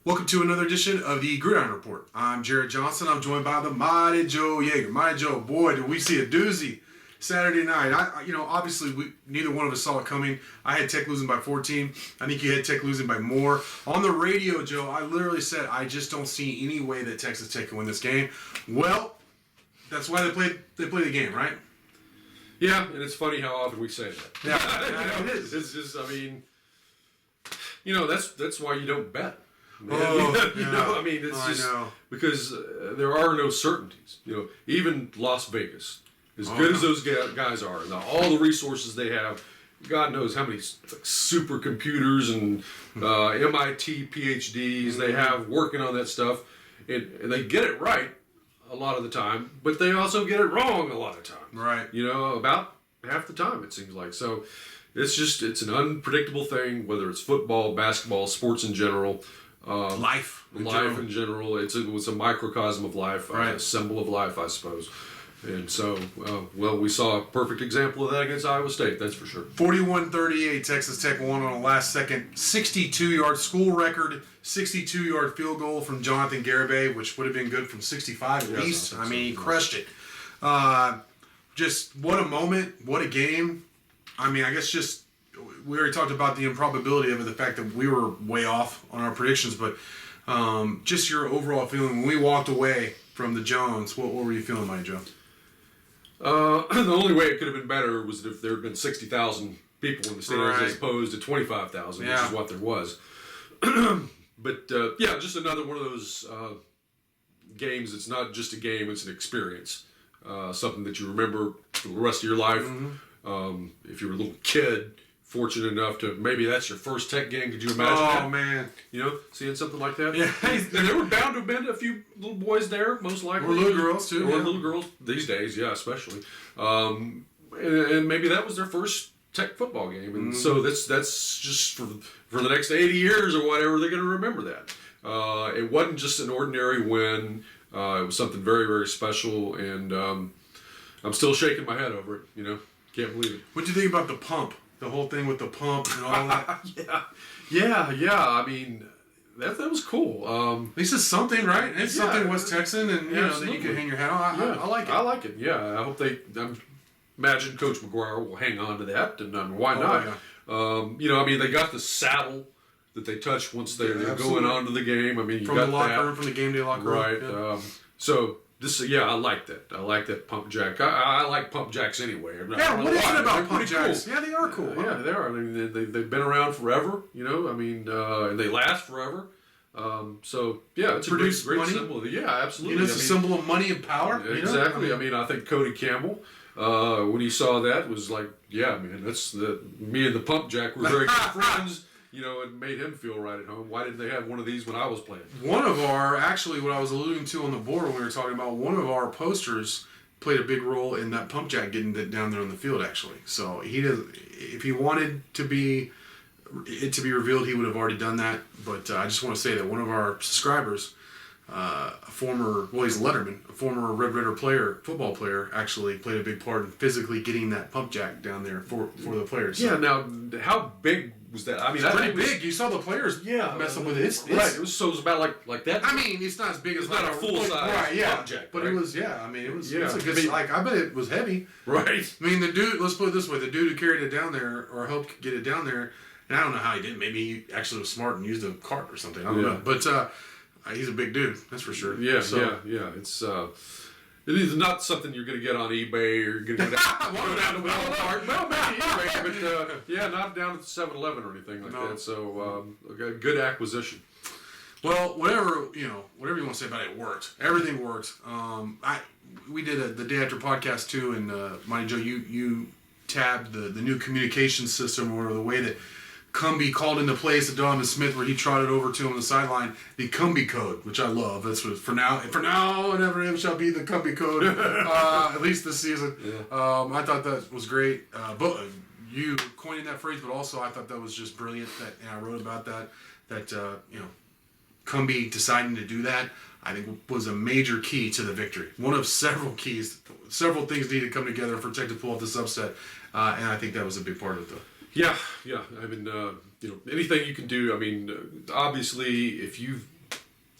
Welcome to another edition of the Gridiron Report. I'm Jarret Johnson. I'm joined by the mighty Joe Yeager. Mighty Joe, boy, did we see a doozy Saturday night. Obviously, neither one of us saw it coming. I had Tech losing by 14. I think you had Tech losing by more. On the radio, Joe, I literally said, I just don't see any way that Texas Tech can win this game. Well, that's why they play the game, right? Yeah, and it's funny how often we say that. Yeah, it is. It's just, that's why you don't bet. Because there are no certainties. Even Las Vegas, as good as those guys are, and all the resources they have, God knows how many supercomputers and MIT PhDs they have working on that stuff, and they get it right a lot of the time, but they also get it wrong a lot of times. Right. About half the time it seems like. So it's an unpredictable thing, whether it's football, basketball, sports in general. Life in general. It was a microcosm of life, right. A symbol of life, I suppose. And so, we saw a perfect example of that against Iowa State, that's for sure. 41-38, Texas Tech won on a last-second 62-yard school record, 62-yard field goal from Jonathan Garibay, which would have been good from 65 at least. I mean, he crushed it. Just what a moment, what a game. I mean, I guess just we already talked about the improbability of it, the fact that we were way off on our predictions, but just your overall feeling when we walked away from the Jones, what were you feeling, Mike Joe? The only way it could have been better was if there had been 60,000 people in the stands right. as opposed to 25,000, yeah. which is what there was. But just another one of those games. It's not just a game; it's an experience, something that you remember for the rest of your life. Mm-hmm. If you were a little kid, fortunate enough to maybe that's your first Tech game. Could you imagine that? Oh, man. Seeing something like that? Yeah. And there were bound to have been a few little boys there, most likely. Or little girls, too. Or little girls these days, yeah, especially. And maybe that was their first Tech football game. And so that's just for the next 80 years or whatever, they're going to remember that. It wasn't just an ordinary win. It was something very, very special. And I'm still shaking my head over it, Can't believe it. What do you think about the pump? The whole thing with the pump and all that? Yeah. I mean, that was cool. At least it's something, right? It's something West Texan, and that you can hang your hat on. I like it. I like it. Yeah, I hope I imagine Coach McGuire will hang on to that, and why not? Yeah. They got the saddle that they touch once they're going on to the game. I mean, from the locker room, from the game day locker room, right? Yeah. So. I like that. I like that pump jack. I like pump jacks anyway. Yeah, what is it about pump jacks? Cool. Yeah, they are cool. Yeah, they are. I mean, they've been around forever, and they last forever. It's a great symbol. Yeah, absolutely. It's a symbol of money and power. Exactly. I think Cody Campbell, when he saw that, was like, yeah, man, me and the pump jack were very good friends. It made him feel right at home. Why didn't they have one of these when I was playing? What I was alluding to on the board when we were talking about, one of our posters played a big role in that pump jack getting down there on the field, actually. So if he wanted it to be revealed, he would have already done that. But I just want to say that one of our subscribers, he's a letterman, a former Red Raider football player, actually played a big part in physically getting that pump jack down there for the players. So. Yeah, now, how big was that? I mean, it's pretty big. You saw the players mess up with it. It was about like that. I mean, it's not as big as not a full size pump jack. But right? it was, it was a good, I bet it was heavy. Right. I mean, the dude, let's put it this way, the dude who carried it down there, or helped get it down there, and I don't know how he did. Maybe he actually was smart and used a cart or something. I don't know. But he's a big dude, that's for sure. Yeah. It's it is not something you're going to get on eBay or you're going to go down to Walmart. Well, maybe eBay, but not down at 7-Eleven or anything like that. So a good acquisition. Well, whatever you want to say about it, it worked. Everything worked. We did the day after podcast too, and Mighty Joe, you tabbed the new communication system, or the way that Cumbie called into place at Donovan Smith, where he trotted over to him on the sideline, the Cumbie code, which I love. That's what for now and ever it shall be the Cumbie code, at least this season. Yeah. I thought that was great. But you coining that phrase, but also I thought that was just brilliant. And I wrote about that Cumbie deciding to do that, I think, was a major key to the victory. One of several keys. Several things needed to come together for Tech to pull off this upset, and I think that was a big part of it, though. Yeah. I mean, anything you can do. I mean, obviously, if you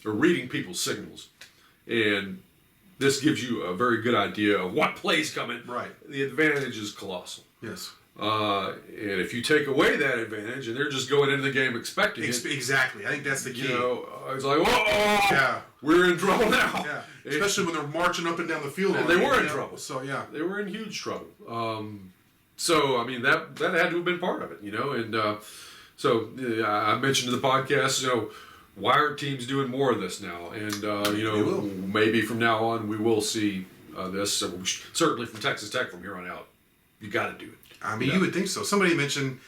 are reading people's signals, and this gives you a very good idea of what play's coming, Right. the advantage is colossal. Yes. And if you take away that advantage, and they're just going into the game expecting it, Exactly. I think that's the key. It's like, oh, we're in trouble now. Yeah. Especially when they're marching up and down the field. And they were in trouble. So yeah, they were in huge trouble. So I mean that had to have been part of it, And so I mentioned in the podcast, why aren't teams doing more of this now? And maybe from now on we will see this. So certainly from Texas Tech from here on out, you got to do it. I mean, you would think so. Somebody mentioned,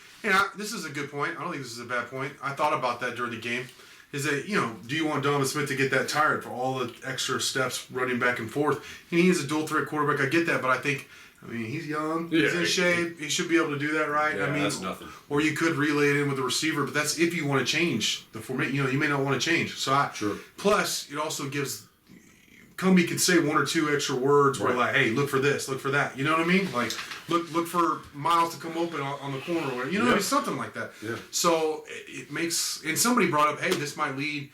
this is a good point. I don't think this is a bad point. I thought about that during the game. Is that, do you want Donovan Smith to get that tired for all the extra steps running back and forth? And he is a dual threat quarterback. I get that, but I think, he's young. He's in shape. He should be able to do that, right? Yeah, that's nothing. Or you could relay it in with the receiver, but that's if you want to change the format. You may not want to change. So Sure. Plus, it also gives. Comby can say one or two extra words where like, hey, look for this, look for that. You know what I mean? Like, look for Miles to come open on the corner or whatever. Something like that. Yeah. So it makes, and somebody brought up, hey, this might lead,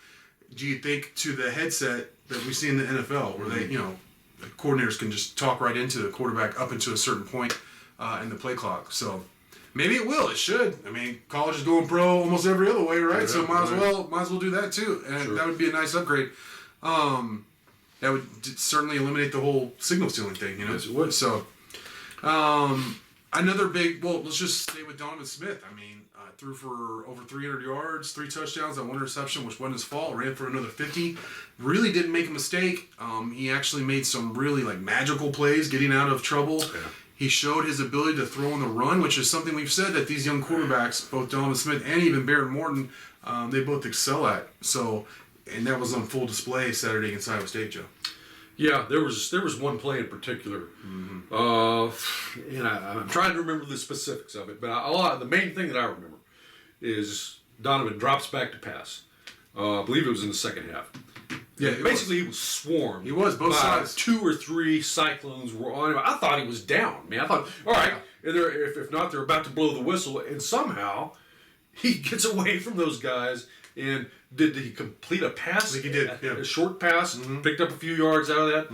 do you think, to the headset that we see in the NFL where they, the coordinators can just talk right into the quarterback up into a certain point in the play clock. So maybe it will. It should. College is going pro almost every other way, right? Yeah, So might as well do that too, and that would be a nice upgrade. That would certainly eliminate the whole signal stealing thing, Yes, it would. So, another big. Well, let's just stay with Donovan Smith. Threw for over 300 yards, 3 touchdowns, that 1 interception, which wasn't his fault. Ran for another 50. Really didn't make a mistake. He actually made some really magical plays, getting out of trouble. Yeah. He showed his ability to throw on the run, which is something we've said that these young quarterbacks, both Donovan Smith and even Barrett Morton, they both excel at. So. And that was on full display Saturday against Iowa State, Joe. Yeah, there was one play in particular, and I'm trying to remember the specifics of it. But the main thing that I remember is Donovan drops back to pass. I believe it was in the second half. Yeah, basically he was swarmed. He was both sides. 2 or 3 Cyclones were on him. I thought he was down. I thought, all right, if not, they're about to blow the whistle, and somehow he gets away from those guys. And did he complete a pass? I think he did. A short pass, picked up a few yards out of that.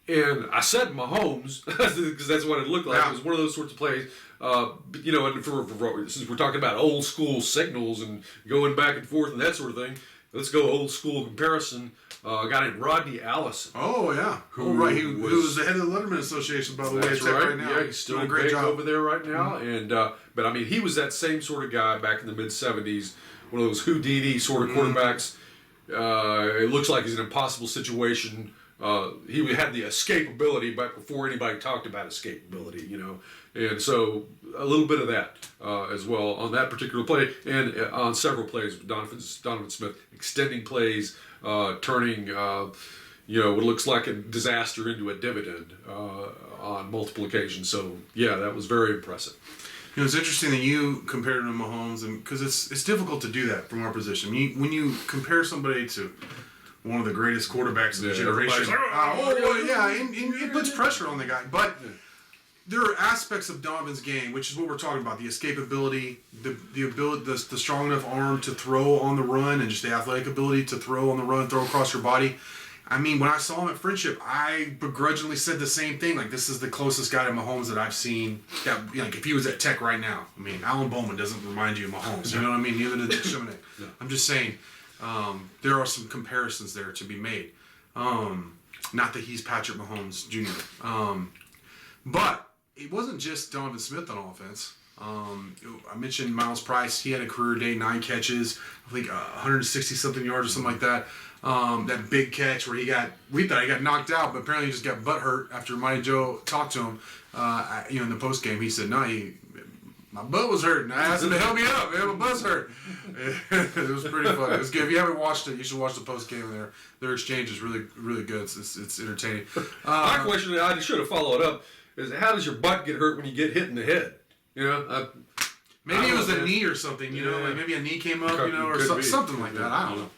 And I said Mahomes, because that's what it looked like. Yeah. It was one of those sorts of plays. And since we're talking about old school signals and going back and forth and that sort of thing, let's go old school comparison. A guy named Rodney Allison. Oh, yeah. Who was the head of the Letterman Association, by the way. That's right now. Yeah, he's still doing a great big job over there right now. And but he was that same sort of guy back in the mid-'70s. One of those Houdini sort of quarterbacks. It looks like he's in an impossible situation. He had the escapability back before anybody talked about escapability, And so a little bit of that as well on that particular play and on several plays. Donovan Smith extending plays, turning what looks like a disaster into a dividend on multiple occasions. So yeah, that was very impressive. It's interesting that you compared him to Mahomes, and because it's difficult to do that from our position. When you compare somebody to one of the greatest quarterbacks of the generation, it puts pressure on the guy. But there are aspects of Donovan's game, which is what we're talking about: the escapability, the ability, the strong enough arm to throw on the run, and just the athletic ability to throw on the run, throw across your body. When I saw him at Friendship, I begrudgingly said the same thing. This is the closest guy to Mahomes that I've seen. That if he was at Tech right now, Alan Bowman doesn't remind you of Mahomes. You know what I mean? Neither did Shimonek. Yeah. I'm just saying, there are some comparisons there to be made. Not that he's Patrick Mahomes Jr. But it wasn't just Donovan Smith on offense. I mentioned Miles Price. He had a career day, 9 catches, I think 160-something yards or something like that. That big catch where we thought he got knocked out, but apparently he just got butt hurt after Mighty Joe talked to him. In the post game, he said, "No, my butt was hurting. I asked him to help me up. Man, my butt's hurt." It was pretty funny. It was good. If you haven't watched it, you should watch the post game. Their exchange is really, really good. It's entertaining. My question, I should have followed up, is how does your butt get hurt when you get hit in the head? Maybe it was a knee or something. Maybe a knee came up. Or something like that. I don't know.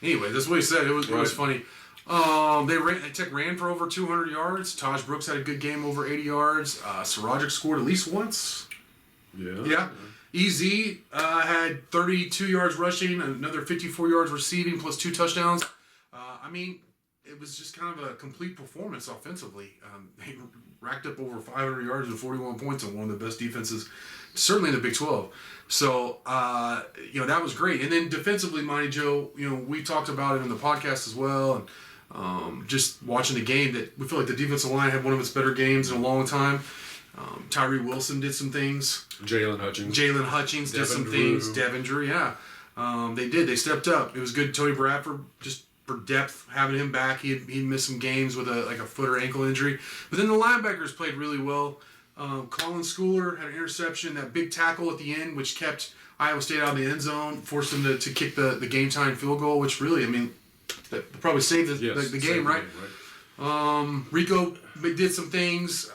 Anyway, that's what he said. It was funny. Tech ran for over 200 yards. Taj Brooks had a good game, over 80 yards. Sarajic scored at least once. Yeah. EZ had 32 yards rushing, another 54 yards receiving, plus 2 touchdowns. I mean, it was just kind of a complete performance offensively. They racked up over 500 yards and 41 points on one of the best defenses, certainly in the Big 12. So, that was great. And then defensively, Monty Joe, we talked about it in the podcast as well. And just watching the game, that we feel like the defensive line had one of its better games in a long time. Tyree Wilson did some things. Jalen Hutchings did some things. Devin Drew, yeah. They did. They stepped up. It was good. Tony Bradford, just for depth, having him back. He missed some games with a foot or ankle injury. But then the linebackers played really well. Colin Schooler had an interception, that big tackle at the end, which kept Iowa State out of the end zone, forced them to kick the game-time field goal, which really, that probably saved the game, right? Rico did some things.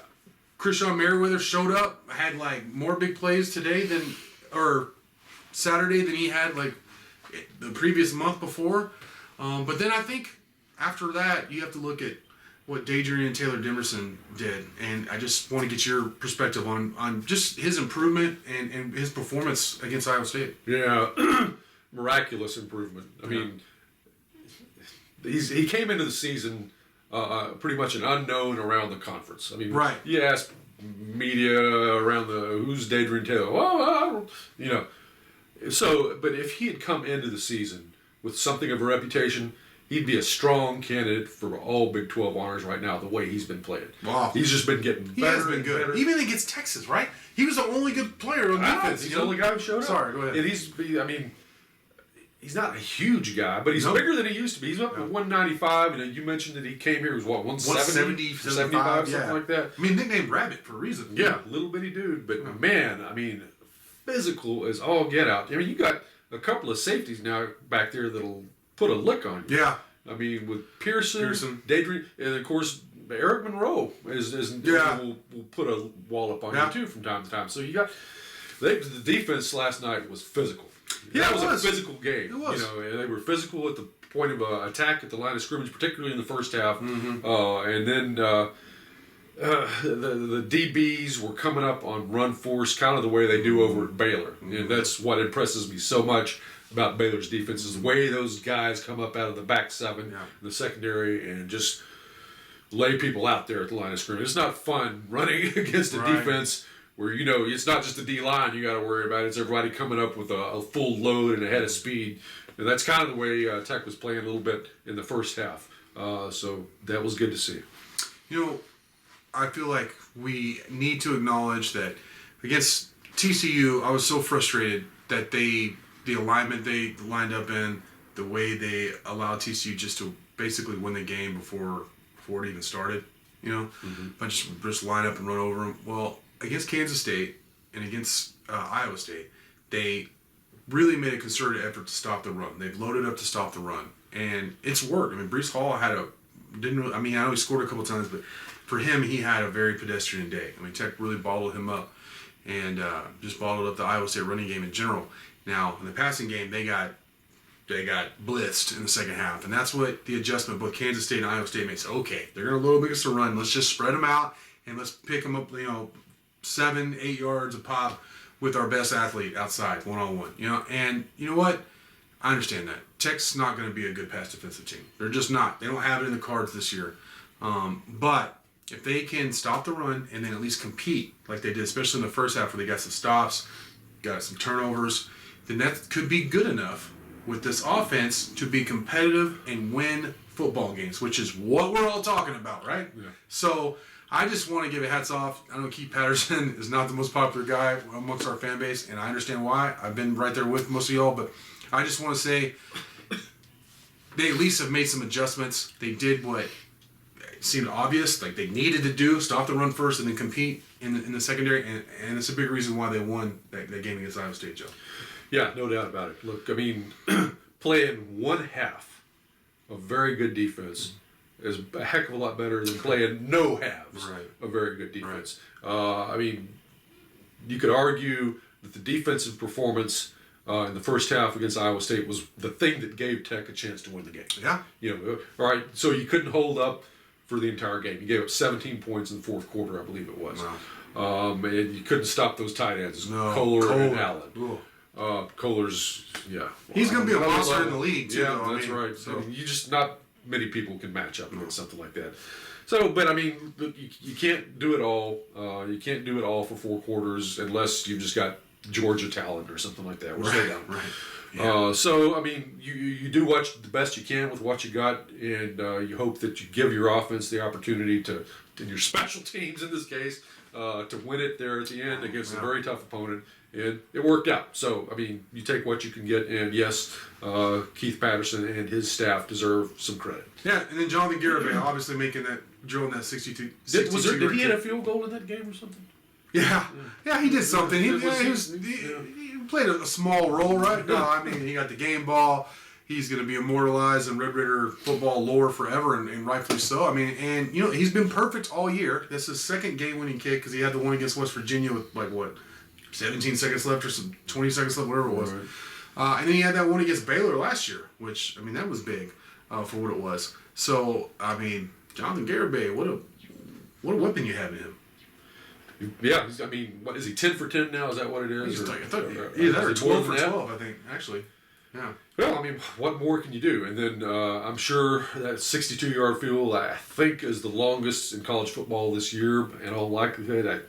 Krishawn Merriweather showed up, had more big plays Saturday than he had the previous month before. But then I think after that, you have to look at what Dadrian and Taylor Demerson did, and I just want to get your perspective on just his improvement and his performance against Iowa State. Yeah, miraculous improvement. I mean, he came into the season pretty much an unknown around the conference. I mean, right. You ask media around who's Dadrian Taylor? Well, So, but if he had come into the season with something of a reputation, he'd be a strong candidate for all Big 12 honors right now, the way he's been playing. Wow. He's just been getting better. He has been good. Better. Even against Texas, right? He was the only good player on defense. He's the only guy who showed up. Sorry, go ahead. And he's not a huge guy, but he's bigger than he used to be. He's up at 195. You mentioned that he came here, was 170? 175, something like that. Nicknamed Rabbit for a reason. Yeah, little bitty dude. But man, physical as all get out. You got a couple of safeties now back there that'll put a lick on you. Yeah. With Pearson, Dadrian, and of course Eric Monroe will put a wallop on you too from time to time. So you got the defense last night was physical. Yeah, it was a physical game. It was. They were physical at the point of attack at the line of scrimmage, particularly in the first half. Mm-hmm. And then the DBs were coming up on run force, kind of the way they do over at Baylor. Mm-hmm. And that's what impresses me so much about Baylor's defense, is the way those guys come up out of the back seven in the secondary and just lay people out there at the line of scrimmage. It's not fun running against a defense where it's not just the D-line you got to worry about. It's everybody coming up with a full load and a head of speed. And that's kind of the way Tech was playing a little bit in the first half. So that was good to see. I feel like we need to acknowledge that against TCU, I was so frustrated that the alignment they lined up in, the way they allowed TCU just to basically win the game before it even started, but just line up and run over them. Well, against Kansas State and against Iowa State, they really made a concerted effort to stop the run. They've loaded up to stop the run, and it's worked. Breece Hall I know he scored a couple times, but for him, he had a very pedestrian day. Tech really bottled him up, and just bottled up the Iowa State running game in general. Now, in the passing game, they got blitzed in the second half, and that's what the adjustment both Kansas State and Iowa State makes. Okay, they're going to load against the run. Let's just spread them out, and let's pick them up, 7-8 yards a pop with our best athlete outside, one-on-one. And you know what? I understand that. Tech's not going to be a good pass defensive team. They're just not. They don't have it in the cards this year. But if they can stop the run and then at least compete like they did, especially in the first half where they got some stops, got some turnovers, then that could be good enough with this offense to be competitive and win football games, which is what we're all talking about, right? Yeah. So I just want to give a hats off. I know Keith Patterson is not the most popular guy amongst our fan base, and I understand why. I've been right there with most of y'all, but I just want to say they at least have made some adjustments. They did what seemed obvious, like they needed to do, stop the run first and then compete in the secondary, and it's a big reason why they won that game against Iowa State, Joe. Yeah, no doubt about it. Look, playing one half of very good defense is a heck of a lot better than playing no halves of very good defense. Right. You could argue that the defensive performance in the first half against Iowa State was the thing that gave Tech a chance to win the game. Yeah. All right, so you couldn't hold up for the entire game. You gave up 17 points in the fourth quarter, I believe it was. And you couldn't stop those tight ends, No, Kohler and Kohler. Allen. Kohler's, He's going to be a monster in the league, too. Yeah, though. that's right. So. I mean, you just, not many people can match up against something like that. So, but I mean, you can't do it all. You can't do it all for 4 quarters unless you've just got Georgia talent or something like that. Which they don't. Right. Yeah. So, I mean, you do the best you can with what you got, and you hope that you give your offense the opportunity to your special teams in this case, to win it there at the end against a very tough opponent. And it worked out. So, I mean, you take what you can get, and yes, Keith Patterson and his staff deserve some credit. Yeah, and then Jonathan Garibay obviously drilling that 62. Did he hit a field goal in that game or something? Yeah, he did something. He played a small role, right? No, I mean, he got the game ball. He's going to be immortalized in Red Raider football lore forever, and rightfully so. I mean, and he's been perfect all year. That's his second game-winning kick because he had the one against West Virginia with 17 seconds left or some 20 seconds left, whatever it was. Right. And then he had that one against Baylor last year, which, I mean, that was big for what it was. So, I mean, Jonathan Garibay, what a weapon you have in him. Yeah, I mean, what is he, 10 for 10 now? Is that what it is? He's 12 for 12, I think, actually. Yeah. Well, I mean, what more can you do? And then I'm sure that 62-yard field, I think, is the longest in college football this year. In all likelihood, I'm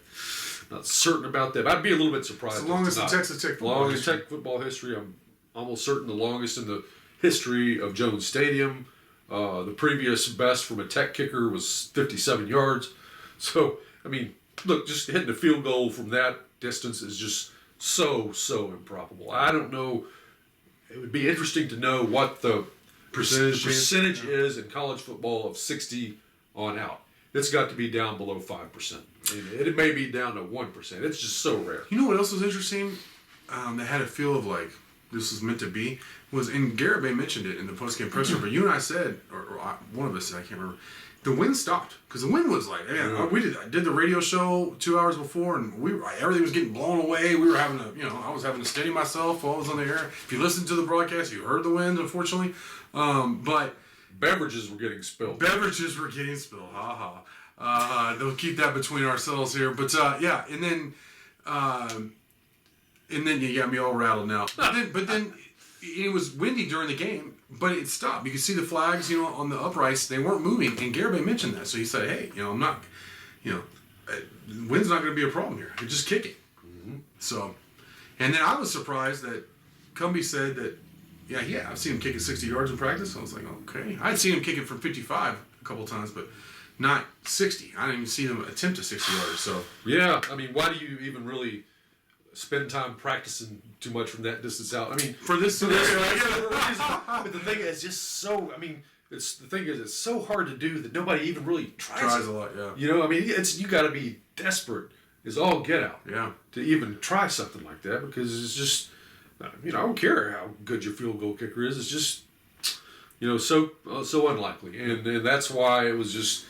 not certain about that. I'd be a little bit surprised. It's the longest in Texas Tech football longest history. Tech football history. I'm almost certain the longest in the history of Jones Stadium. The previous best from a Tech kicker was 57 yards. So, I mean, look, just hitting a field goal from that distance is just so improbable. I don't know. It would be interesting to know what the percentage is in college football of 60 on out. It's got to be down below 5%. It may be down to 1%. It's just so rare. You know what else was interesting? That had a feel of like this was meant to be was, and Garibay mentioned it in the postgame presser, but you and I said, or one of us said, I can't remember. The wind stopped because the wind was like, I did the radio show 2 hours before, and everything was getting blown away. We were having to, I was having to steady myself while I was on the air. If you listened to the broadcast, you heard the wind, unfortunately. But beverages were getting spilled. Ha ha. They'll keep that between ourselves here. But yeah, and then you got me all rattled now. But then it was windy during the game. But it stopped. You could see the flags, on the uprights. They weren't moving. And Garibay mentioned that. So he said, hey, I'm not, wind's not going to be a problem here. You're just kicking. Mm-hmm. So, and then I was surprised that Cumbie said that, yeah, I've seen him kick it 60 yards in practice. I was like, okay. I'd seen him kick it from 55 a couple times, but not 60. I didn't even see him attempt a 60 yarder. So, yeah, I mean, why do you even really spend time practicing too much from that distance out? I mean, for this scenario, but the thing is just so. I mean, it's so hard to do that nobody even really tries a lot. Yeah. I mean, you got to be desperate as all get out. Yeah. To even try something like that because it's just, I don't care how good your field goal kicker is. It's just, so unlikely, and that's why it was just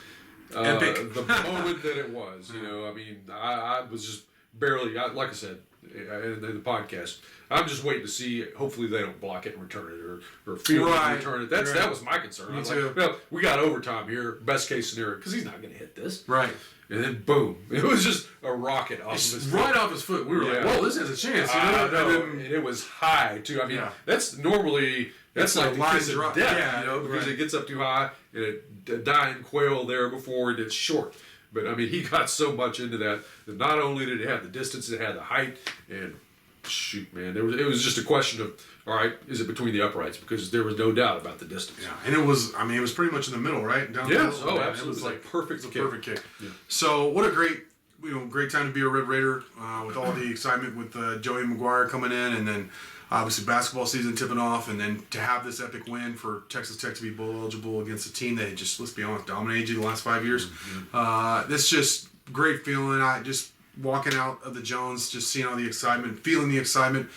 epic. The moment that it was. I mean, I was just barely, like I said in the podcast, I'm just waiting to see. Hopefully, they don't block it and return it, or field it and return it. That was my concern. Me too. Like, well, we got overtime here. Best case scenario, because he's not going to hit this. Right. And then boom! It was just a rocket off of his foot. Right off his foot. We were like, "Whoa, this has a chance!" And it was high too. I mean, that's normally that's like the kiss of death, because it gets up too high and a dying quail there before and it's short. But I mean, he got so much into that not only did it have the distance, it had the height, and shoot, man, it was just a question of, all right, is it between the uprights? Because there was no doubt about the distance. Yeah, and it was pretty much in the middle, right? Down the middle. Oh, absolutely. It was like perfect kick. Yeah. So what a great time to be a Red Raider with all the excitement with Joey McGuire coming in, and then obviously basketball season tipping off, and then to have this epic win for Texas Tech to be bowl eligible against a team that had just, let's be honest, dominated you the last 5 years. Mm-hmm. That's just great feeling. I just walking out of the Jones, just seeing all the excitement, feeling the excitement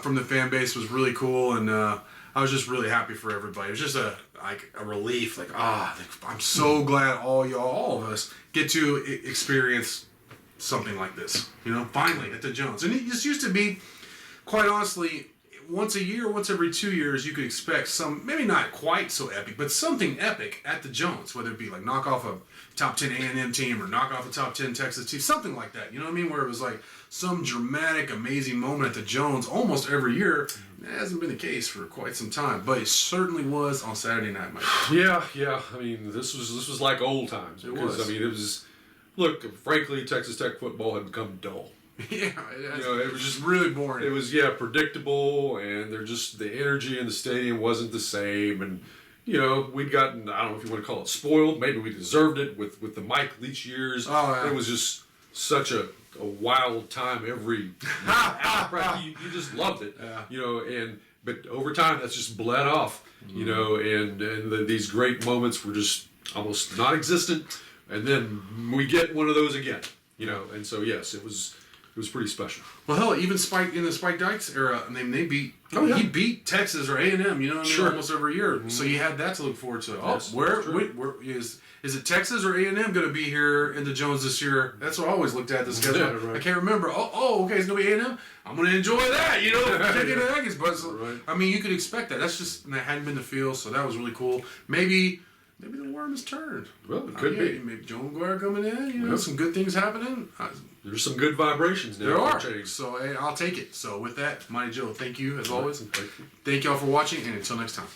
from the fan base was really cool, and I was just really happy for everybody. It was just a relief. I'm so glad all of us get to experience something like this. Finally at the Jones, and it just used to be. Quite honestly, once a year, once every 2 years, you could expect some, maybe not quite so epic, but something epic at the Jones, whether it be like knock off a top 10 A&M team or knock off a top 10 Texas team, something like that. You know what I mean? Where it was like some dramatic, amazing moment at the Jones almost every year. That hasn't been the case for quite some time, but it certainly was on Saturday night, Mike. Yeah. I mean, this was like old times. Because, I mean, it was. Look, frankly, Texas Tech football had become dull. Yeah, it was just really boring. It was predictable, and the energy in the stadium wasn't the same, and we'd gotten, I don't know if you want to call it spoiled. Maybe we deserved it with the Mike Leach years. Oh, yeah. It was just such a wild time every you just loved it. Yeah. But over time that's just bled off. And these great moments were just almost non-existent, and then we get one of those again. And so yes, it was pretty special. Well, hell, even Spike in the Spike Dykes era, I mean, he beat Texas or A&M, you know what I mean, Sure. almost every year. Mm-hmm. So you had that to look forward to. Yes, where is it Texas or A&M going to be here in the Jones this year? That's what I always looked at the schedule. Yeah, right. I can't remember. Okay, it's going to be A&M. I'm going to enjoy that, kicking the Aggies. But Right. I mean, you could expect that. That hadn't been the feel, so that was really cool. Maybe the worm has turned. Well, it could be. Maybe Joe McGuire coming in. Some good things happening. There's some good vibrations now. There are. Change. So hey, I'll take it. So with that, Mighty Joe, thank you as always. Thank you. Thank y'all for watching, and until next time.